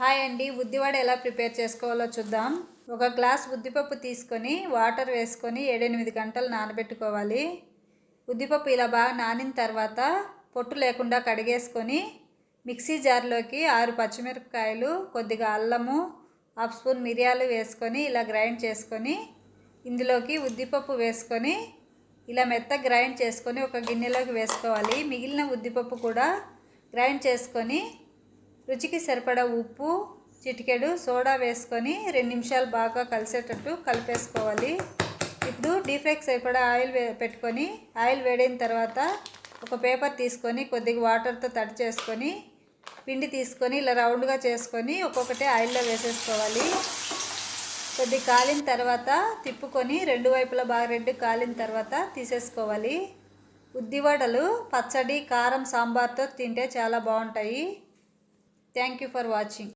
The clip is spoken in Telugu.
హాయ్ అండి, ఉద్దివడ ఎలా ప్రిపేర్ చేసుకోవాలో చూద్దాం. ఒక గ్లాస్ ఉద్దిపప్పు తీసుకొని వాటర్ వేసుకొని 7-8 గంటలు నానబెట్టుకోవాలి. ఉద్దిపప్పు ఇలా బాగా నానిన తర్వాత పొట్టు లేకుండా కడిగేసుకొని మిక్సీ జార్లోకి 6 పచ్చిమిరపకాయలు, కొద్దిగా అల్లము, హాఫ్ స్పూన్ మిరియాలు వేసుకొని ఇలా గ్రైండ్ చేసుకొని ఇందులోకి ఉద్దిపప్పు వేసుకొని ఇలా మెత్తగా గ్రైండ్ చేసుకొని ఒక గిన్నెలోకి వేసుకోవాలి. మిగిలిన ఉద్దిపప్పు కూడా గ్రైండ్ చేసుకొని రుచికి సరిపడా ఉప్పు, చిటికెడు సోడా వేసుకొని 2 నిమిషాలు బాగా కలిసేటట్టు కలిపేసుకోవాలి. ఇప్పుడు డీప్ ఫ్రైకి సరిపడా ఆయిల్ పెట్టుకొని ఆయిల్ వేడైన తర్వాత ఒక పేపర్ తీసుకొని కొద్దిగా వాటర్తో తడి చేసుకొని పిండి తీసుకొని ఇలా రౌండ్గా చేసుకొని ఒక్కొక్కటి ఆయిల్లో వేసేసుకోవాలి. కొద్దిగా కాలిన తర్వాత తిప్పుకొని 2 వైపులా బాగా రెడ్ కాలిన తర్వాత తీసేసుకోవాలి. ఉద్దివడలు పచ్చడి, కారం, సాంబార్తో తింటే చాలా బాగుంటాయి. Thank you for watching.